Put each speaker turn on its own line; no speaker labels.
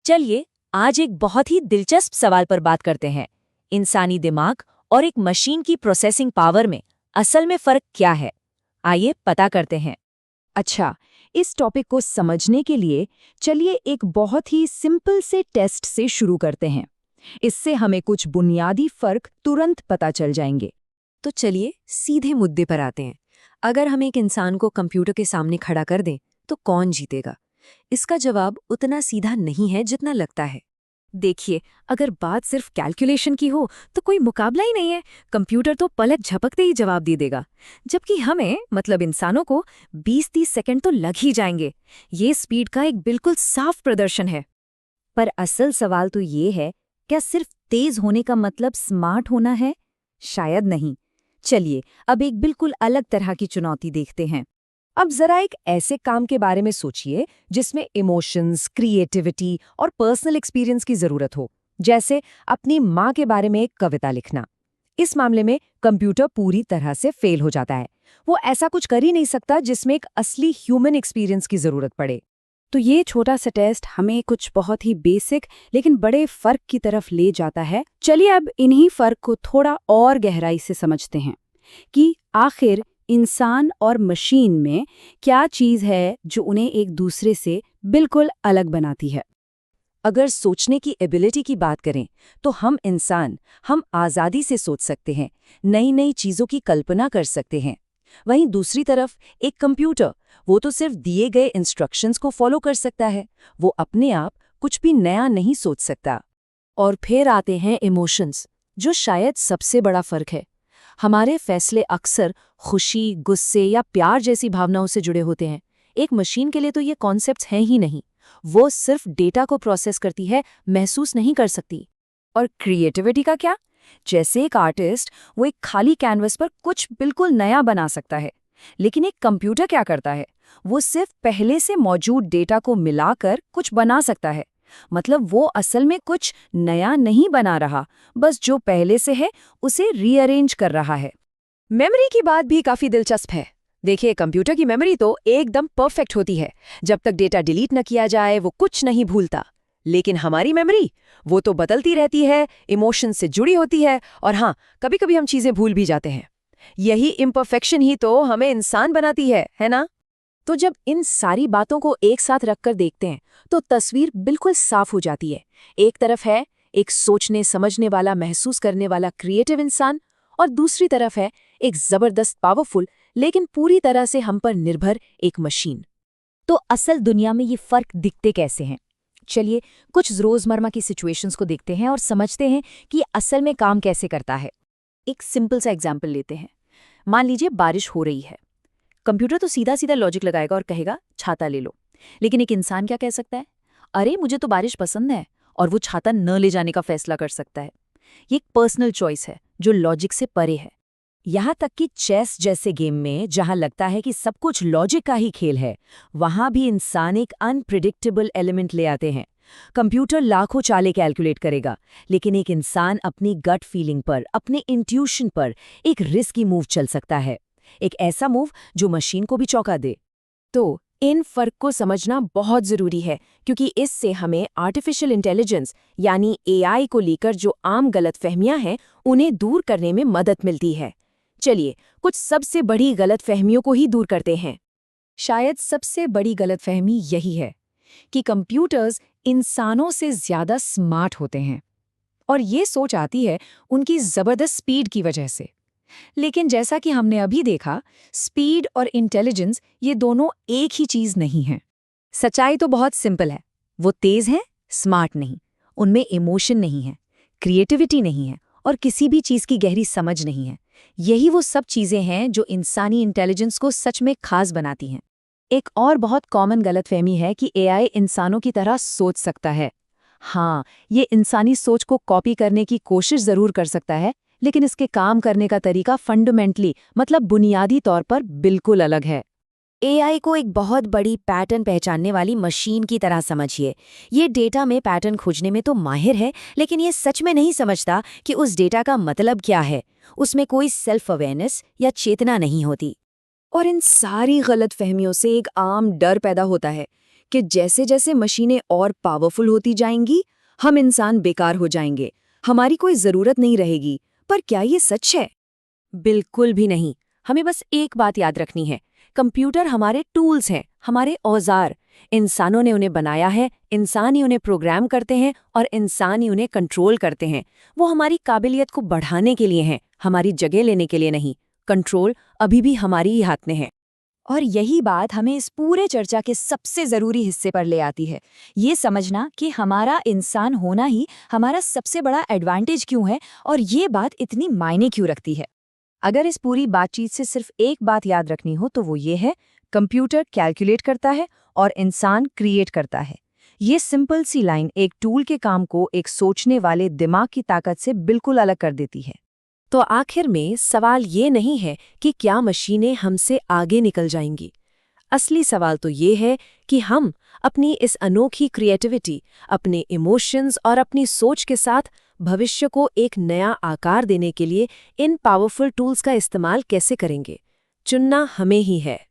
चलिए आज एक बहुत ही दिलचस्प सवाल पर बात करते हैं। इंसानी दिमाग और एक मशीन की प्रोसेसिंग पावर में असल में फर्क क्या है? आइए पता करते हैं।
अच्छा, इस टॉपिक को समझने के लिए चलिए एक बहुत ही सिंपल से टेस्ट से शुरू करते हैं। इससे हमें कुछ बुनियादी फर्क तुरंत पता चल जाएंगे।
तो चलिए सीधे मुद्दे पर आते हैं। अगर हम एक इंसान को कंप्यूटर के सामने खड़ा कर दें तो कौन जीतेगा? इसका जवाब उतना सीधा नहीं है जितना लगता है। देखिए, अगर बात सिर्फ कैलकुलेशन की हो तो कोई मुकाबला ही नहीं है। कंप्यूटर तो पलक झपकते ही जवाब दे देगा, जबकि हमें मतलब इंसानों को 20-30 सेकंड तो लग ही जाएंगे। ये स्पीड का एक बिल्कुल साफ प्रदर्शन है। पर असल सवाल तो ये है, क्या सिर्फ तेज होने का मतलब स्मार्ट होना है? शायद नहीं। चलिए अब एक बिल्कुल अलग तरह की चुनौती देखते हैं।
अब जरा एक ऐसे काम के बारे में सोचिए जिसमें इमोशंस, क्रिएटिविटी और पर्सनल एक्सपीरियंस की जरूरत हो, जैसे अपनी माँ के बारे में एक कविता लिखना। इस मामले में कंप्यूटर पूरी तरह से फेल हो जाता है। वो ऐसा कुछ कर ही नहीं सकता जिसमें एक असली ह्यूमन एक्सपीरियंस की जरूरत पड़े। तो ये छोटा सा टेस्ट हमें कुछ बहुत ही बेसिक लेकिन बड़े फर्क की तरफ ले जाता है। चलिए अब इन्हीं फर्क को थोड़ा और गहराई से समझते हैं कि आखिर इंसान और मशीन में क्या चीज़ है जो उन्हें एक दूसरे से बिल्कुल अलग बनाती है।
अगर सोचने की एबिलिटी की बात करें तो हम आज़ादी से सोच सकते हैं, नई नई चीज़ों की कल्पना कर सकते हैं। वहीं दूसरी तरफ एक कंप्यूटर, वो तो सिर्फ दिए गए इंस्ट्रक्शंस को फॉलो कर सकता है। वो अपने आप कुछ भी नया नहीं सोच सकता। और फिर आते हैं इमोशंस, जो शायद सबसे बड़ा फर्क है। हमारे फैसले अक्सर खुशी, गुस्से या प्यार जैसी भावनाओं से जुड़े होते हैं। एक मशीन के लिए तो ये कॉन्सेप्ट्स हैं ही नहीं। वो सिर्फ डेटा को प्रोसेस करती है, महसूस नहीं कर सकती। और क्रिएटिविटी का क्या? जैसे एक आर्टिस्ट, वो एक खाली कैनवस पर कुछ बिल्कुल नया बना सकता है। लेकिन एक कंप्यूटर क्या करता है? वो सिर्फ पहले से मौजूद डेटा को मिलाकर कुछ बना सकता है। मतलब वो असल में कुछ नया नहीं बना रहा, बस जो पहले से है उसे रीअरेंज कर रहा है।
मेमोरी की बात भी काफी दिलचस्प है। देखिए, कंप्यूटर की मेमोरी तो एकदम परफेक्ट होती है। जब तक डेटा डिलीट न किया जाए वो कुछ नहीं भूलता। लेकिन हमारी मेमोरी, वो तो बदलती रहती है, इमोशन से जुड़ी होती है, और हाँ, कभी कभी हम चीजें भूल भी जाते हैं। यही इम्परफेक्शन ही तो हमें इंसान बनाती है ना? तो जब इन सारी बातों को एक साथ रखकर देखते हैं तो तस्वीर बिल्कुल साफ हो जाती है। एक तरफ है एक सोचने समझने वाला, महसूस करने वाला क्रिएटिव इंसान, और दूसरी तरफ है एक जबरदस्त पावरफुल लेकिन पूरी तरह से हम पर निर्भर एक मशीन।
तो असल दुनिया में ये फर्क दिखते कैसे हैं? चलिए कुछ रोजमर्रा की सिचुएशंस को देखते हैं और समझते हैं कि ये असल में काम कैसे करता है। एक सिंपल सा एग्जाम्पल लेते हैं। मान लीजिए बारिश हो रही है। कंप्यूटर तो सीधा सीधा लॉजिक लगाएगा और कहेगा छाता ले लो। लेकिन एक इंसान क्या कह सकता है? अरे मुझे तो बारिश पसंद है, और वो छाता न ले जाने का फैसला कर सकता है। ये एक पर्सनल चॉइस है जो लॉजिक से परे है। यहाँ तक कि चेस जैसे गेम में जहाँ लगता है कि सब कुछ लॉजिक का ही खेल है, वहाँ भी इंसान एक अनप्रिडिक्टेबल एलिमेंट ले आते हैं। कंप्यूटर लाखों चालें कैलकुलेट करेगा, लेकिन एक इंसान अपनी गट फीलिंग पर, अपने इंट्यूशन पर एक रिस्की मूव चल सकता है। एक ऐसा मूव जो मशीन को भी चौंका दे।
तो इन फर्क को समझना बहुत जरूरी है, क्योंकि इससे हमें आर्टिफिशियल इंटेलिजेंस यानी एआई को लेकर जो आम गलतफहमियां हैं उन्हें दूर करने में मदद मिलती है। चलिए कुछ सबसे बड़ी गलतफहमियों को ही दूर करते हैं। शायद सबसे बड़ी गलतफहमी यही है कि कंप्यूटर्स इंसानों से ज्यादा स्मार्ट होते हैं, और ये सोच आती है उनकी जबरदस्त स्पीड की वजह से। लेकिन जैसा कि हमने अभी देखा, स्पीड और इंटेलिजेंस ये दोनों एक ही चीज नहीं है।
सच्चाई तो बहुत सिंपल है। वो तेज हैं, स्मार्ट नहीं। उनमें इमोशन नहीं है, क्रिएटिविटी नहीं है, और किसी भी चीज की गहरी समझ नहीं है। यही वो सब चीजें हैं जो इंसानी इंटेलिजेंस को सच में खास बनाती हैं। एक और बहुत कॉमन गलतफहमी है कि एआई इंसानों की तरह सोच सकता है। हाँ, ये इंसानी सोच को कॉपी करने की कोशिश जरूर कर सकता है, लेकिन इसके काम करने का तरीका फंडामेंटली मतलब बुनियादी तौर पर बिल्कुल अलग है। एआई को एक बहुत बड़ी पैटर्न पहचानने वाली मशीन की तरह समझिए। ये डेटा में पैटर्न खोजने में तो माहिर है, लेकिन ये सच में नहीं समझता कि उस डेटा का मतलब क्या है। उसमें कोई सेल्फ अवेयरनेस या चेतना नहीं होती।
और इन सारी गलतफहमियों से एक आम डर पैदा होता है कि जैसे जैसे मशीनें और पावरफुल होती जाएंगी, हम इंसान बेकार हो जाएंगे, हमारी कोई ज़रूरत नहीं रहेगी। पर क्या ये सच है?
बिल्कुल भी नहीं। हमें बस एक बात याद रखनी है, कंप्यूटर हमारे टूल्स हैं, हमारे औजार। इंसानों ने उन्हें बनाया है, इंसान ही उन्हें प्रोग्राम करते हैं और इंसान ही उन्हें कंट्रोल करते हैं। वो हमारी काबिलियत को बढ़ाने के लिए हैं, हमारी जगह लेने के लिए नहीं। कंट्रोल अभी भी हमारी ही हाथ में है।
और यही बात हमें इस पूरे चर्चा के सबसे ज़रूरी हिस्से पर ले आती है, ये समझना कि हमारा इंसान होना ही हमारा सबसे बड़ा एडवांटेज क्यों है और ये बात इतनी मायने क्यों रखती है।
अगर इस पूरी बातचीत से सिर्फ एक बात याद रखनी हो तो वो ये है, कंप्यूटर कैलकुलेट करता है और इंसान क्रिएट करता है। ये सिंपल सी लाइन एक टूल के काम को एक सोचने वाले दिमाग की ताकत से बिल्कुल अलग कर देती है।
तो आखिर में सवाल ये नहीं है कि क्या मशीनें हमसे आगे निकल जाएंगी। असली सवाल तो ये है कि हम अपनी इस अनोखी क्रिएटिविटी, अपने इमोशंस और अपनी सोच के साथ भविष्य को एक नया आकार देने के लिए इन पावरफुल टूल्स का इस्तेमाल कैसे करेंगे। चुनना हमें ही है।